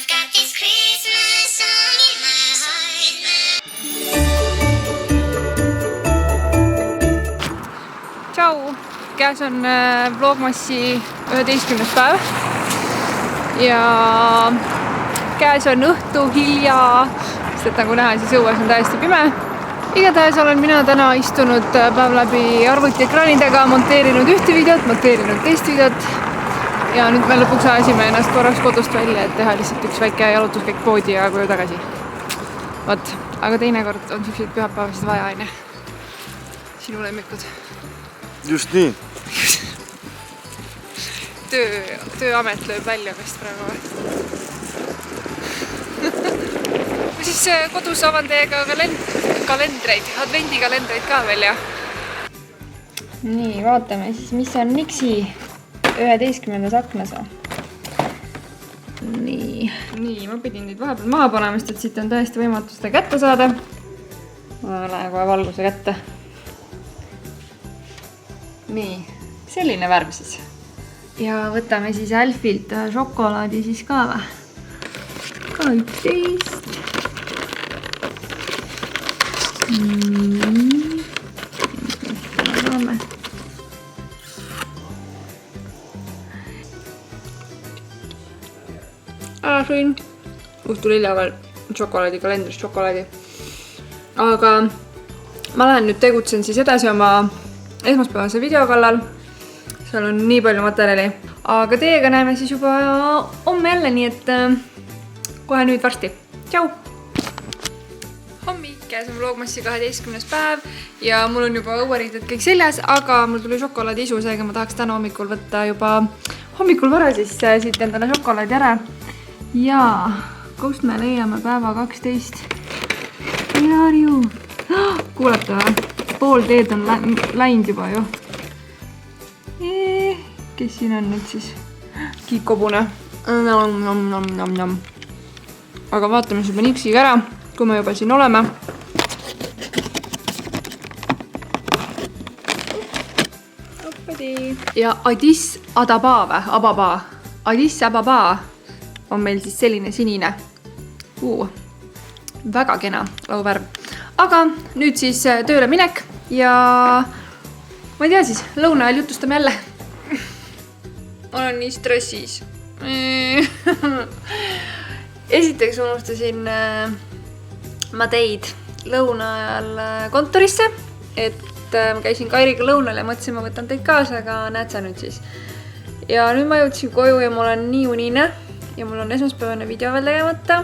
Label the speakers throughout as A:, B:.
A: I've got this Christmas song in my heart.
B: Tšau! Käes on Vlogmassi 11. päev ja käes on õhtu hilja, sest nagu näha, siis õues on täiesti pime. Igatahes olen mina täna istunud päev läbi arvutiekraanidega, monteerinud ühte videot, monteerinud teist videot ja nüüd me lõpuks ajasime ennast korraks kodust välja, et teha lihtsalt üks väike jalutuskäik poodi ja koju tagasi. Vot, aga teinekord on selliseid pühapäevasid vaja, aine. Sinu lemmikud.
C: Just nii.
B: Tööamet lööb välja vist praegu või? Ma siis kodus avan teiega kalendreid, advendikalendreid ka välja. Nii, vaatame siis, mis on Nixi 11. aknas. Nii, ma pidin nüüd vahepeal maha panema, sest et siit on täiesti võimatu seda kätte saada. Ma lähen kohe valguse kätte. Nii, selline värv siis. Ja võtame siis Alfilt šokolaadi siis ka või? Ka 11. Sõin õhtuliljaval šokolaadikalendrist šokolaadi. Aga ma lähen nüüd tegutsen siis edasi oma esmaspäevase video kallal. Seal on nii palju materjali. Aga teiega näeme siis juba homme jälle, nii et kohe nüüd varsti. Tšau! Hommik, käes on Vlogmassi 12. päev ja mul on juba õueriided kõik seljas, aga mul tuli šokolaadi isu, seega ma tahaks täna hommikul võtta juba hommikul vara siis siit endale šokolaadi ära. Ja kust me leiame päeva 12? Harju! Kuulete või? Pool teed on läinud juba ju. Kes siin on nüüd siis? Kiikobune. Aga vaatame siis juba Nixiga ära, kui me juba siin oleme. Ja Addis Ababa on meil siis selline sinine. Väga kena lauvärv. Aga nüüd siis tööle minek ja ma ei tea siis, lõuna ajal jutustame jälle. Ma olen nii stressis. Esiteks unustasin ma teid lõuna ajal kontorisse, et ma käisin Kairiga lõunal ja mõtlesin, ma võtan teid kaasa, aga näed sa nüüd siis. Ja nüüd ma jõudsin koju ja mul on nii unine ja mul on esmaspäevane video veel tegemata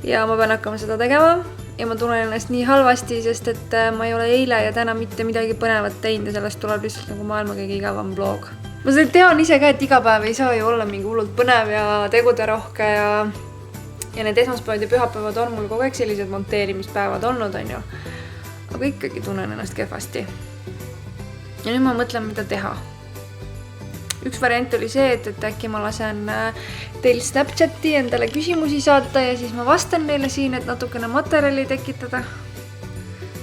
B: ja ma pean hakkama seda tegema. Ja ma tunnen ennast nii halvasti, sest et ma ei ole eile ja täna mitte midagi põnevat teinud ja sellest tuleb lihtsalt nagu maailma kõige igavam vlog. Ma seda tean ise ka, et iga päev ei saa ju olla mingi hullult põnev ja tegude rohke ja need esmaspäevad ja pühapäevad on mul kogu aeg sellised monteerimispäevad olnud, on ju. Aga ikkagi tunnen ennast kehvasti. Ja nüüd ma mõtlen, mida teha. Üks variant oli see, et äkki ma lasen teil Snapchati endale küsimusi saata ja siis ma vastan neile siin, et natukene materjali tekitada.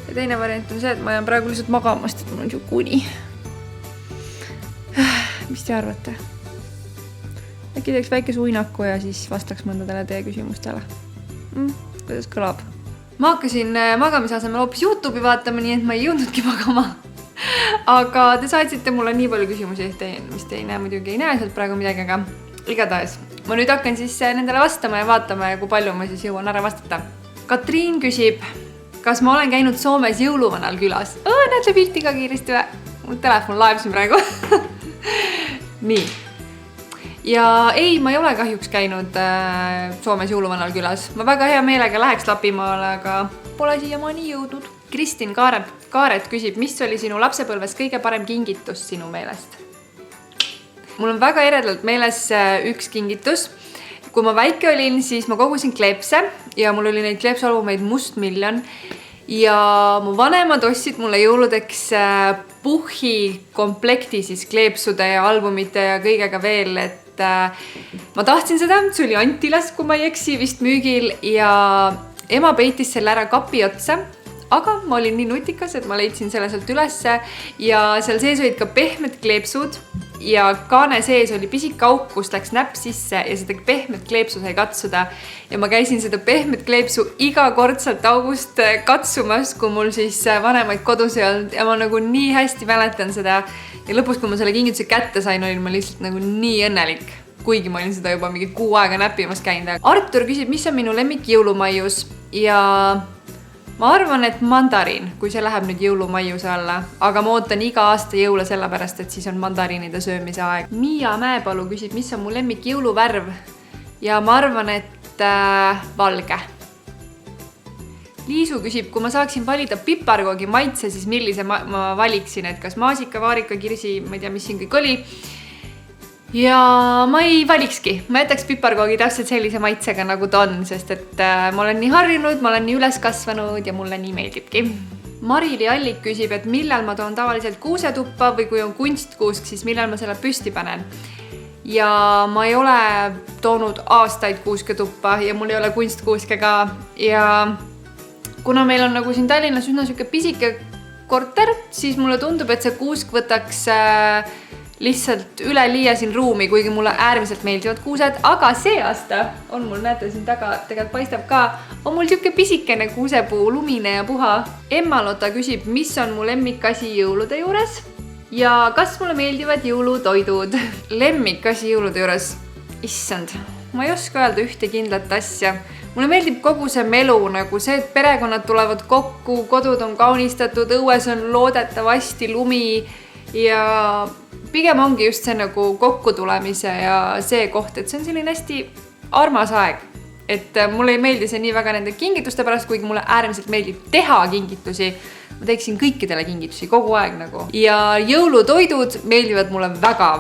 B: Ja teine variant on see, et ma jään praegu lihtsalt magamast, et mul on siuke uni. Mis te arvate? Äkki teeks väikese uinaku ja siis vastaks mõndadele teie küsimustele. Kuidas kõlab? Ma hakkasin magamise asemel hoopis YouTube'i vaatama, nii et ma ei jõudnudki magama. Aga te saatsite mulle nii palju küsimusi, mis te ei näe, muidugi ei näe sealt praegu midagi, aga igatahes. Ma nüüd hakkan siis nendele vastama ja vaatama, kui palju ma siis jõuan ära vastata. Katriin küsib, kas ma olen käinud Soomes jõuluvanal külas? Näete pilti ka kiiresti või? Mul telefon laeb siin praegu. Nii. Ja ei, ma ei ole kahjuks käinud Soomes jõuluvanal külas. Ma väga hea meelega läheks Lapimaale, aga pole siiamaani jõudnud. Kristin Kaaret küsib, mis oli sinu lapsepõlves kõige parem kingitus sinu meelest? Mul on väga eredalt meeles üks kingitus. Kui ma väike olin, siis ma kogusin kleepse ja mul oli neid kleepsalbumeid Mustmiljon. Ja mu vanemad ostsid mulle jõuludeks Puhhi komplekti siis kleepsude ja albumite ja kõigega veel, et ma tahtsin seda, see oli Antilas, kui ma ei eksi vist müügil ja ema peitis selle ära kapi otsa, aga ma olin nii nutikas, et ma leidsin selle sealt ülesse ja seal sees olid ka pehmed kleepsud ja kaane sees oli pisik auk, kust läks näpp sisse ja seda pehmet kleepsu sai katsuda. Ja ma käisin seda pehmet kleepsu iga kordselt august katsumas, kui mul siis vanemaid kodus ei olnud ja ma nagu nii hästi mäletan seda. Ja lõpus, kui ma selle kingituse kätte sain, olin ma lihtsalt nagu nii õnnelik, kuigi ma olin seda juba mingi 6 aega näppimas käinud. Artur küsib, mis on minu lemmik jõulumaius ja ma arvan, et mandariin, kui see läheb nüüd jõulumaiuse alla, aga ma ootan iga aasta jõule sellepärast, et siis on mandariinide söömise aeg. Miia Mäepalu küsib, mis on mu lemmik jõuluvärv ja ma arvan, et valge. Liisu küsib, kui ma saaksin valida piparkoogi maitse, siis millise ma valiksin, et kas maasika, vaarika, kirsi, ma ei tea, mis siin kõik oli. Ja ma ei valikski, ma jätaks piparkoogi täpselt sellise maitsega nagu ta on, sest et ma olen nii harjunud, ma olen nii üles kasvanud ja mulle nii meeldibki. Marili Allik küsib, et millal ma toon tavaliselt kuusetuppa või kui on kunstkuusk, siis millal ma selle püsti panen. Ja ma ei ole toonud aastaid kuusketuppa ja mul ei ole kunstkuuske ka. Ja kuna meil on nagu siin Tallinnas üsna siuke pisike korter, siis mulle tundub, et see kuusk võtaks lihtsalt üle liia siin ruumi, kuigi mulle äärmiselt meeldivad kuused, aga see aasta on mul, näete siin taga, tegelikult paistab ka, on mul siuke pisikene kuusepuu, lumine ja puha. Emma-Lotta küsib, mis on mu lemmikasi jõulude juures ja kas mulle meeldivad jõulutoidud. Lemmikasi jõulude juures, issand, ma ei oska öelda ühte kindlat asja. Mulle meeldib kogu see melu, nagu see, et perekonnad tulevad kokku, kodud on kaunistatud, õues on loodetavasti lumi ja pigem ongi just see nagu kokkutulemise ja see koht, et see on selline hästi armas aeg. Et mulle ei meeldi see nii väga nende kingituste pärast, kuigi mulle äärmiselt meeldib teha kingitusi. Ma teeksin kõikidele kingitusi kogu aeg nagu. Ja jõulutoidud meeldivad mulle väga.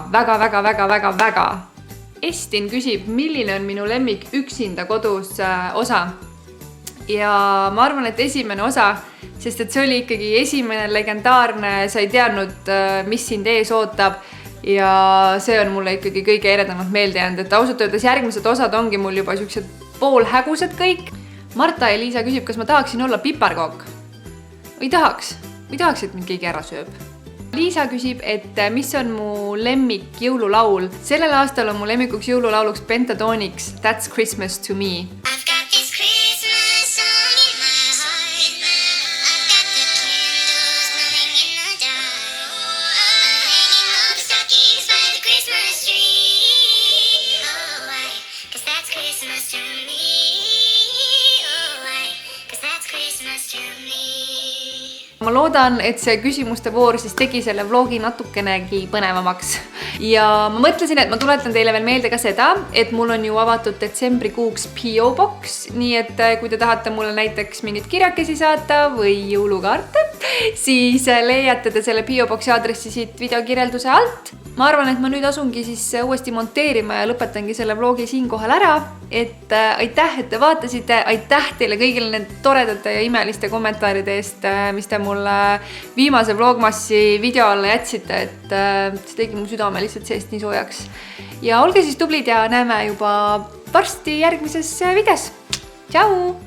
B: Estin küsib, milline on minu lemmik üksinda kodus osa. Ja ma arvan, et esimene osa, sest et see oli ikkagi esimene legendaarne, sa ei teadnud, mis sind ees ootab ja see on mulle ikkagi kõige eredamalt meelde jäänud, et ausalt öeldes järgmised osad ongi mul juba siuksed poolhägused kõik. Marta ja Liisa küsib, kas ma tahaksin olla piparkook? Ei tahaks, et mind keegi ära sööb. Liisa küsib, et mis on mu lemmik jõululaul. Sellel aastal on mu lemmikuks jõululauluks Pentatonix That's Christmas to Me.
A: I've got this Christmas song in my heart. I've got the candles burning in the dark. I'm hanging all the stockings by the Christmas tree. Oh, why? 'Cause that's Christmas to me. Oh, why? 'Cause that's Christmas to me.
B: Ma loodan, et see küsimuste voor siis tegi selle vlogi natukenegi põnevamaks. Ja ma mõtlesin, et ma tuletan teile veel meelde ka seda, et mul on ju avatud detsembrikuuks PO Box, nii et kui te tahate mulle näiteks mingit kirjakesi saata või jõulukaarte, siis leiate te selle PO Boxi aadressi siit videokirjelduse alt. Ma arvan, et ma nüüd asungi siis uuesti monteerima ja lõpetangi selle vlogi siinkohal ära. Et aitäh, et te vaatasite, aitäh teile kõigile nende toredate ja imeliste kommentaaride eest, mis te mulle viimase vlogmassi video alla jätsite, et see tegi mu südame lihtsalt seest nii soojaks. Ja olge siis tublid ja näeme juba varsti järgmises videos. Tšau!